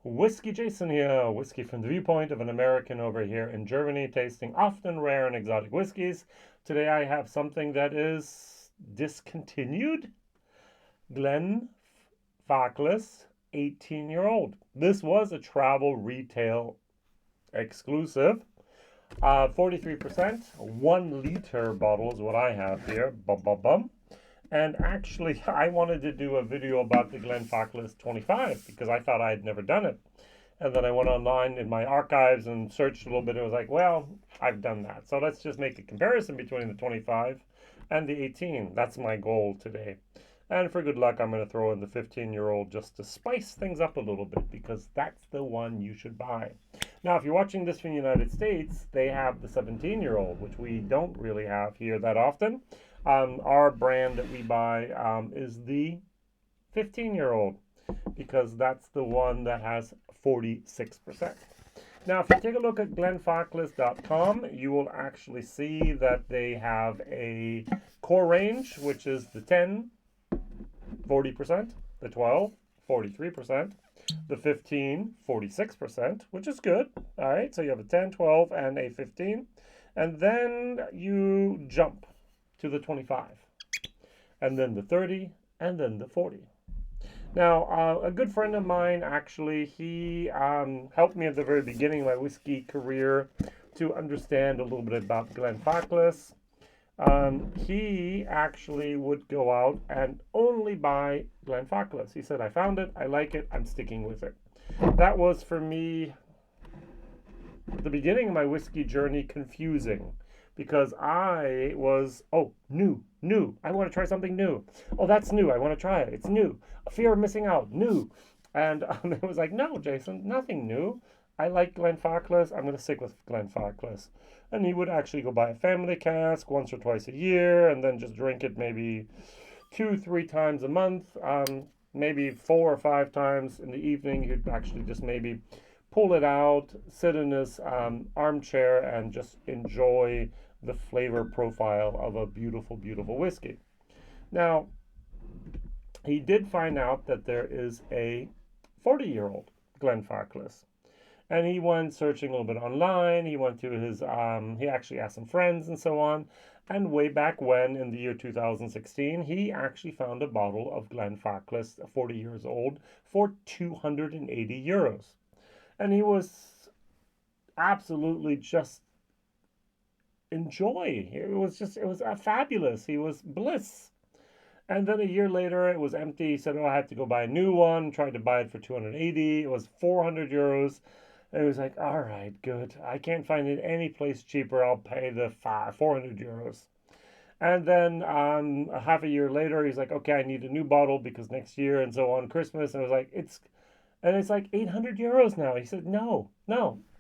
WhiskyJason here, whiskey from the viewpoint of an American over here in Germany, tasting often rare and exotic whiskeys. Today I have something that is discontinued. Glenfarclas 18-year-old. This was a travel retail exclusive. 43%, 1 liter bottle is what I have here. Bum, bum, bum. And actually, I wanted to do a video about the Glenfarclas 25 because I thought I had never done it. And then I went online in my archives and searched a little bit. It was like, well, I've done that. So let's just make a comparison between the 25 and the 18. That's my goal today. And for good luck, I'm going to throw in the 15-year-old just to spice things up a little bit because that's the one you should buy. Now, if you're watching this from the United States, they have the 17-year-old, which we don't really have here that often. Our brand that we buy is the 15-year-old because that's the one that has 46%. Now, if you take a look at glenfarclas.com, you will actually see that they have a core range, which is the 10, 40%, the 12, 43%, the 15, 46%, which is good. All right, so you have a 10, 12, and a 15. And then you jump to the 25, and then the 30, and then the 40. Now, a good friend of mine, actually, he helped me at the very beginning of my whiskey career to understand a little bit about Glenfarclas. He actually would go out and only buy Glenfarclas. He said, I found it, I like it, I'm sticking with it. That was, for me, at the beginning of my whiskey journey, confusing. Because I was, new. I want to try something new. Oh, that's new. I want to try it. It's new. A fear of missing out. New. And it was like, no, Jason, nothing new. I like Glenfarclas. I'm going to stick with Glenfarclas. And he would actually go buy a family cask once or twice a year and then just drink it maybe 2-3 times a month. Maybe 4 or 5 times in the evening. He'd actually just maybe pull it out, sit in his armchair, and just enjoy the flavor profile of a beautiful, beautiful whiskey. Now, he did find out that there is a 40-year-old Glenfarclas. And he went searching a little bit online. He went to his, he actually asked some friends and so on. And way back when, in the year 2016, he actually found a bottle of Glenfarclas, 40 years old, for 280 euros. And he was absolutely just enjoy. It was fabulous. He was bliss. And then a year later, it was empty. He said, I have to go buy a new one. Tried to buy it for 280. It was 400 euros. And he was like, all right, good. I can't find it any place cheaper. I'll pay the 400 euros. And then a half a year later, he's like, okay, I need a new bottle because next year and so on, Christmas. And I was like, it's like 800 euros now. He said, no,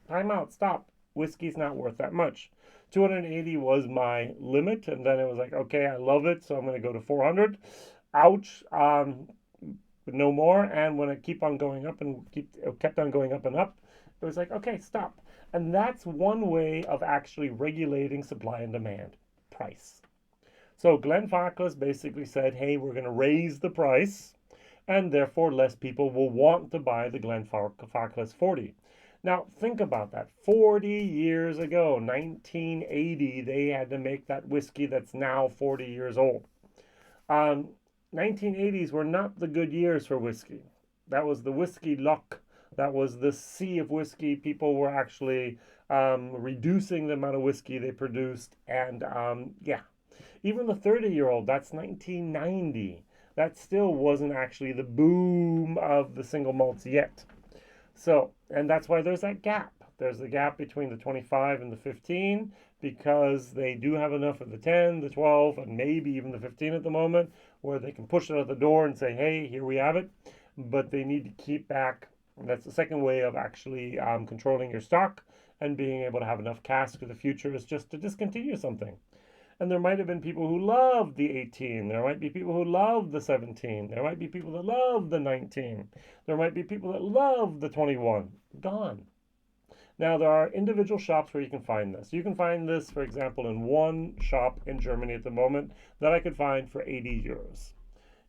time out, stop. Whiskey's not worth that much. 280 was my limit, and then it was like, okay, I love it, so I'm going to go to 400. Ouch, but no more. And when it kept on going up and up, it was like, okay, stop. And that's one way of actually regulating supply and demand, price. So Glenfarclas basically said, hey, we're going to raise the price, and therefore less people will want to buy the Glenfarclas 40. Now, think about that. 40 years ago, 1980, they had to make that whiskey that's now 40 years old. 1980s were not the good years for whiskey. That was the whiskey luck. That was the sea of whiskey. People were actually reducing the amount of whiskey they produced. And even the 30-year-old, that's 1990. That still wasn't actually the boom of the single malts yet. So, and that's why there's that gap. There's the gap between the 25 and the 15 because they do have enough of the 10, the 12, and maybe even the 15 at the moment where they can push it out the door and say, hey, here we have it. But they need to keep back. And that's the second way of actually controlling your stock and being able to have enough cask for the future is just to discontinue something. And there might have been people who loved the 18. There might be people who loved the 17. There might be people that love the 19. There might be people that love the 21. Gone. Now, there are individual shops where you can find this. You can find this, for example, in one shop in Germany at the moment that I could find for 80 euros.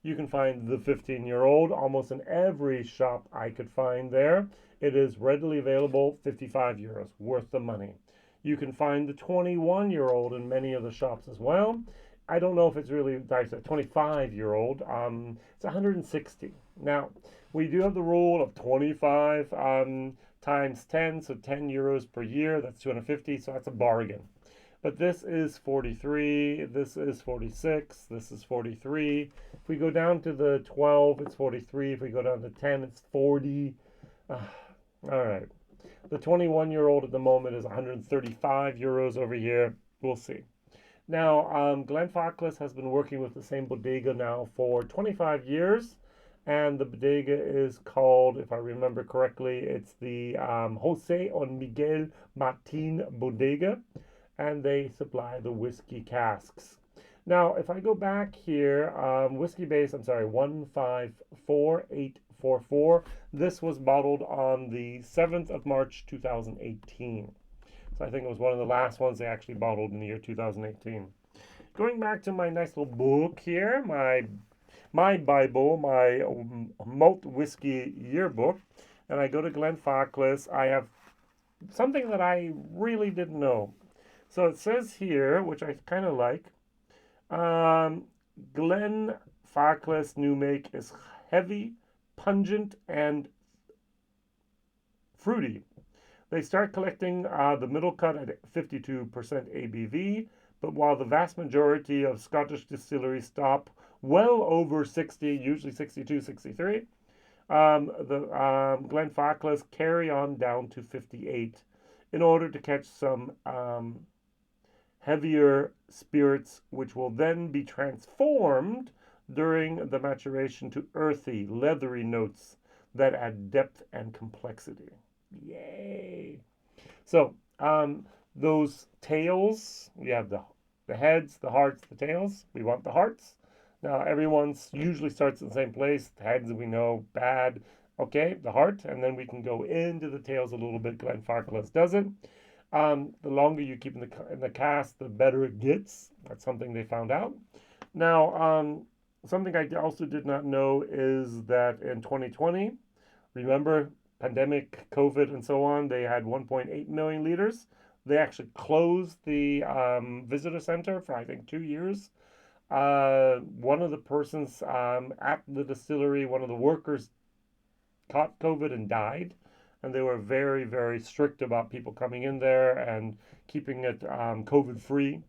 You can find the 15-year-old almost in every shop I could find there. It is readily available, 55 euros, worth the money. You can find the 21-year-old in many of the shops as well. I don't know if it's really, that's a 25-year-old. It's 160. Now, we do have the rule of 25 times 10, so 10 euros per year. That's 250, so that's a bargain. But this is 43, this is 46, this is 43. If we go down to the 12, it's 43. If we go down to 10, it's 40. All right. The 21-year-old at the moment is 135 euros over here. We'll see. Now, Glenfarclas has been working with the same bodega now for 25 years. And the bodega is called, if I remember correctly, it's the Jose and Miguel Martin Bodega. And they supply the whiskey casks. Now, if I go back here, Whiskybase, 154844. This was bottled on the 7th of March, 2018. So I think it was one of the last ones they actually bottled in the year 2018. Going back to my nice little book here, my Bible, my malt whiskey yearbook, and I go to Glenfarclas, I have something that I really didn't know. So it says here, which I kind of like, Glenfarclas new make is heavy, pungent, and fruity. They start collecting the middle cut at 52% ABV, but while the vast majority of Scottish distilleries stop well over 60, usually 62, 63, the Glenfarclas carry on down to 58 in order to catch some heavier spirits, which will then be transformed during the maturation to earthy, leathery notes that add depth and complexity. Yay! So, those tails, we have the heads, the hearts, the tails. We want the hearts. Now, everyone's usually starts in the same place. The heads, we know, bad. Okay, the heart, and then we can go into the tails a little bit. Glenfarclas does it. The longer you keep in the cask, the better it gets. That's something they found out. Now, something I also did not know is that in 2020, remember, pandemic, COVID, and so on, they had 1.8 million liters. They actually closed the visitor center for, I think, 2 years. One of the persons at the distillery, one of the workers, caught COVID and died. And they were very, very strict about people coming in there and keeping it COVID-free.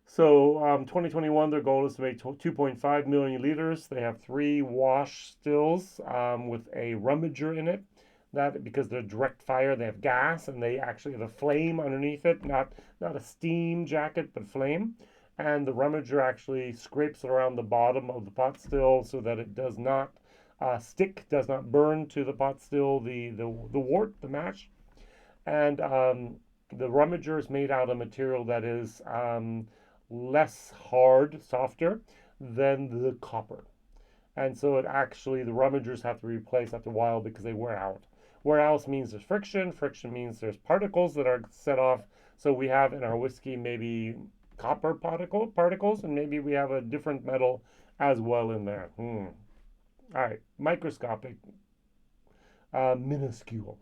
So 2021, their goal is to make 2.5 million liters. They have 3 wash stills with a rummager in it. That because they're direct fire, they have gas, and they actually have a flame underneath it, not a steam jacket, but flame. And the rummager actually scrapes around the bottom of the pot still so that it does not stick, does not burn to the pot still, the wort, the mash. And the rummager is made out of material that is less hard, softer than the copper. And so it actually, the rummagers have to be replaced after a while because they wear out. Wear out means there's friction. Friction means there's particles that are set off. So we have in our whiskey maybe copper particles, and maybe we have a different metal as well in there. All right, microscopic, minuscule.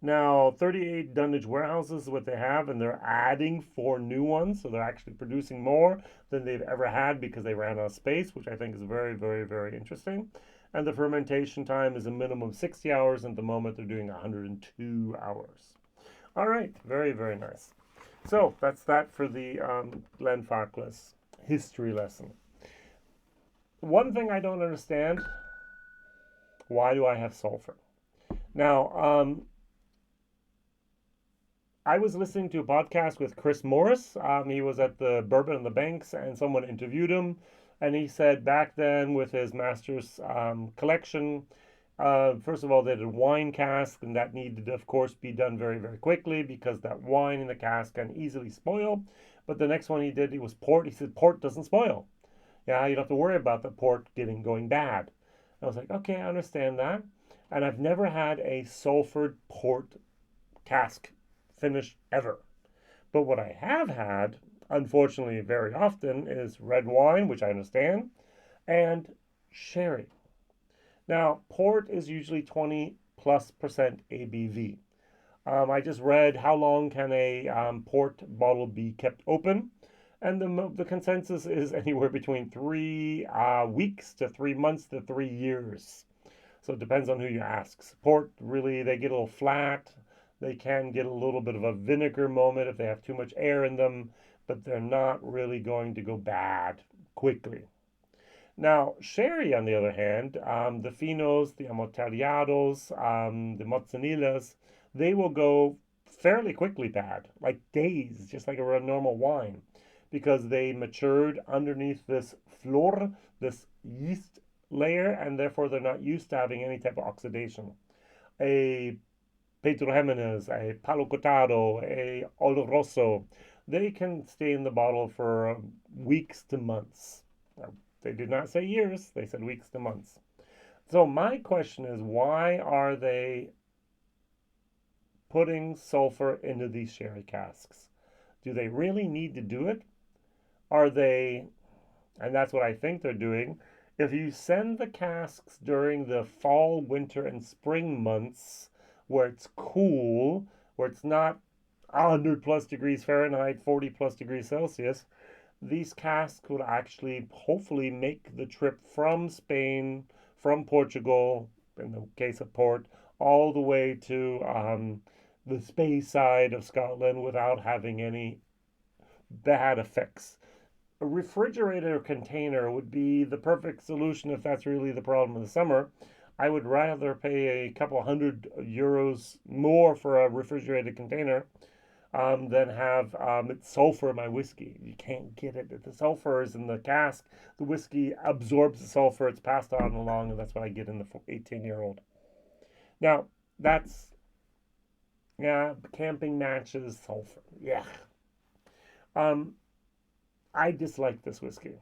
Now, 38 dunnage warehouses is what they have, and they're adding 4 new ones, so they're actually producing more than they've ever had because they ran out of space, which I think is very, very, very interesting. And the fermentation time is a minimum of 60 hours, and at the moment they're doing 102 hours. All right, very, very nice. So that's that for the Glenfarclas history lesson. One thing I don't understand, why do I have sulfur? Now, I was listening to a podcast with Chris Morris. He was at the Bourbon on the Banks, and someone interviewed him. And he said back then with his master's collection, first of all, they did a wine cask, and that needed to, of course, be done very, very quickly because that wine in the cask can easily spoil. But the next one he did, it was port. He said, port doesn't spoil. Yeah, you don't have to worry about the port going bad. I was like, okay, I understand that. And I've never had a sulfured port cask finish ever. But what I have had unfortunately, very often is red wine, which I understand, and sherry. Now, port is usually 20+% ABV. I just read how long can a port bottle be kept open, and the consensus is anywhere between 3 weeks to 3 months to 3 years. So it depends on who you ask. Port, really, they get a little flat. They can get a little bit of a vinegar moment if they have too much air in them, but they're not really going to go bad quickly. Now, sherry, on the other hand, the finos, the amontllados, the mozzanillas, they will go fairly quickly bad, like days, just like a normal wine, because they matured underneath this flor, this yeast layer, and therefore they're not used to having any type of oxidation. A Pedro Jimenez, a Palo Cortado, a Oloroso, they can stay in the bottle for weeks to months. They did not say years, they said weeks to months. So my question is, why are they putting sulfur into these sherry casks? Do they really need to do it? Are they, and that's what I think they're doing, if you send the casks during the fall, winter, and spring months where it's cool, where it's not 100+ degrees Fahrenheit, 40+ degrees Celsius, these casks would actually hopefully make the trip from Spain, from Portugal, in the case of port, all the way to the Spey side of Scotland without having any bad effects. A refrigerator container would be the perfect solution if that's really the problem in the summer. I would rather pay a couple €100 more for a refrigerated container than have it sulfur my whiskey. You can't get it. The sulfur is in the cask. The whiskey absorbs the sulfur. It's passed on along, and that's what I get in the 18-year-old. Now, that's, yeah, camping matches, sulfur. Yeah. I dislike this whiskey.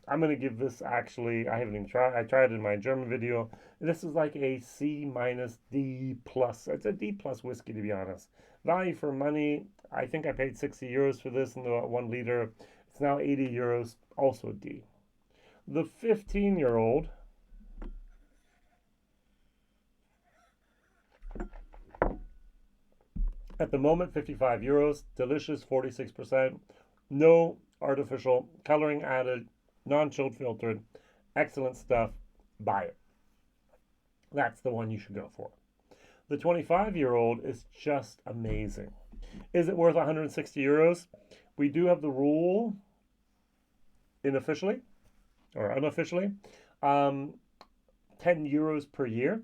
I'm going to give this, actually, I haven't even tried. I tried it in my German video. This is like a C-D+. It's a D+ whiskey, to be honest. Value for money, I think I paid €60 for this in the 1 liter. It's now €80, also D. The 15-year-old, at the moment, €55. Delicious, 46%. No artificial coloring added, non-chilled filtered, excellent stuff. Buy it. That's the one you should go for. The 25-year-old is just amazing. Is it worth €160? We do have the rule, unofficially or unofficially, €10 per year.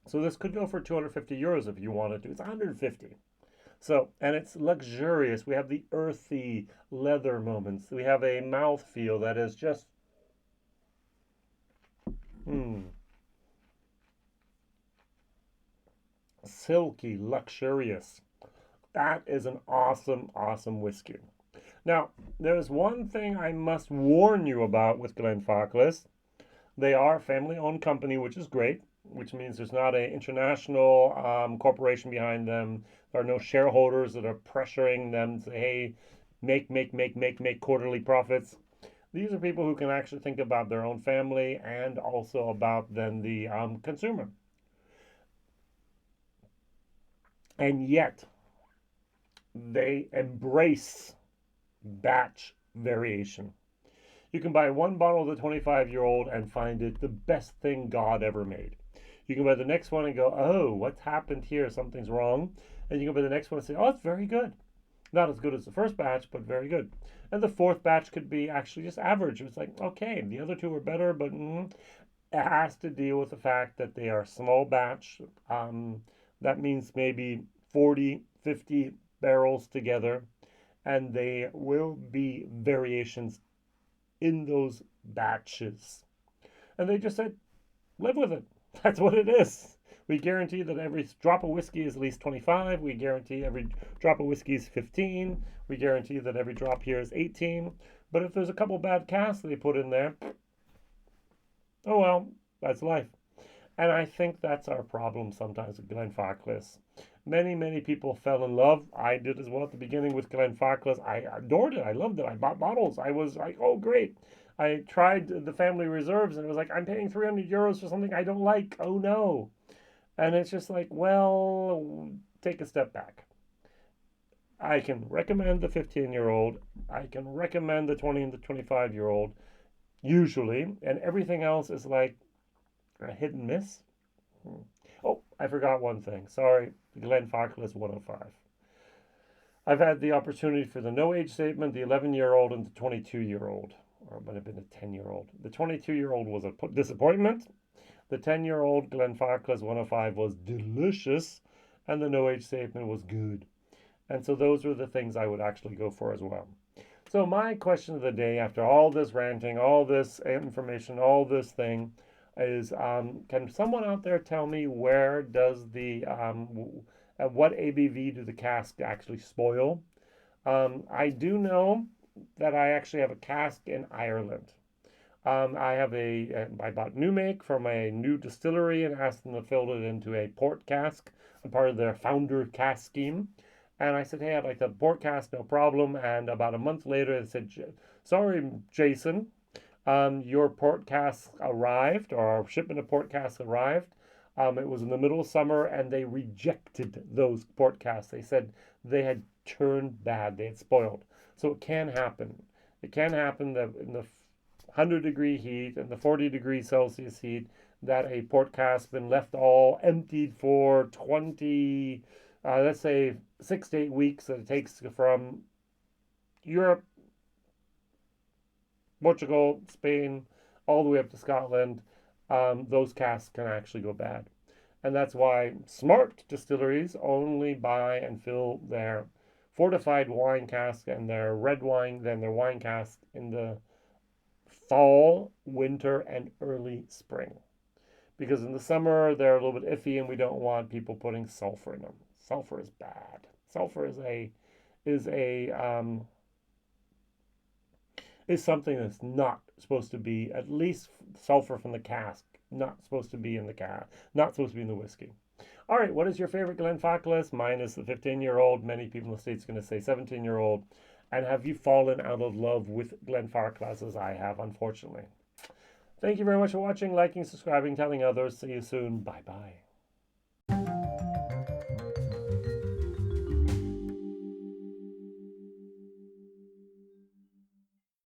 So this could go for €250 if you wanted to. It's 150. So, and it's luxurious. We have the earthy leather moments. We have a mouthfeel that is just, silky, luxurious. That is an awesome, awesome whiskey. Now, there's one thing I must warn you about with Glenfarclas. They are a family-owned company, which is great, which means there's not an international corporation behind them. There are no shareholders that are pressuring them to say, hey, make quarterly profits. These are people who can actually think about their own family and also about then the consumer. And yet, they embrace batch variation. You can buy one bottle of the 25-year-old and find it the best thing God ever made. You can buy the next one and go, oh, what's happened here? Something's wrong. And you can buy the next one and say, oh, it's very good. Not as good as the first batch, but very good. And the fourth batch could be actually just average. It's like, okay, the other two are better, but it has to deal with the fact that they are small batch. That means maybe 40, 50 barrels together. And they will be variations in those batches. And they just said, live with it. That's what it is. We guarantee that every drop of whiskey is at least 25. We guarantee every drop of whiskey is 15. We guarantee that every drop here is 18. But if there's a couple bad casks they put in there, oh well, that's life. And I think that's our problem sometimes with Glenfarclas. Many people fell in love. I did as well at the beginning with Glenfarclas. I adored it. I loved it. I bought bottles. I was like, oh, great. I tried the family reserves and it was like, I'm paying 300 euros for something I don't like. Oh, no. And it's just like, well, take a step back. I can recommend the 15-year-old. I can recommend the 20 and the 25-year-old, usually. And everything else is like a hit and miss. Oh, I forgot one thing. Sorry, Glenfarclas 105. I've had the opportunity for the no age statement, the 11-year-old, and the 22-year-old. Or it might have been a 10-year-old. The 22-year-old was a disappointment. The 10-year-old Glenfarclas 105 was delicious, and the no age statement was good. And so those were the things I would actually go for as well. So my question of the day, after all this ranting, all this information, all this thing, is can someone out there tell me where does the at what ABV do the casks actually spoil? I do know that I actually have a cask in Ireland. I bought new make from a new distillery and asked them to fill it into a port cask. I'm part of their founder cask scheme. And I said, hey, I'd like the port cask, no problem. And about a month later, they said, sorry, Jason, your port cask arrived, or our shipment of port casks arrived. It was in the middle of summer, and they rejected those port casks. They said they had turned bad, they had spoiled. So it can happen. It can happen that in the 100-degree heat and the 40-degree Celsius heat, that a port cask has been left all emptied for 20, let's say 6 to 8 weeks that it takes from Europe, Portugal, Spain, all the way up to Scotland. Those casks can actually go bad. And that's why smart distilleries only buy and fill their fortified wine cask and their red wine, then their wine cask in the fall, winter, and early spring. Because in the summer, they're a little bit iffy and we don't want people putting sulfur in them. Sulfur is bad. Sulfur is something that's not supposed to be, at least sulfur from the cask, not supposed to be in the cask, not supposed to be in the whiskey. All right, what is your favorite Glenfarclas? Mine is the 15-year-old. Many people in the States are going to say 17-year-old. And have you fallen out of love with Glenfarclas as I have, unfortunately? Thank you very much for watching, liking, subscribing, telling others. See you soon. Bye-bye.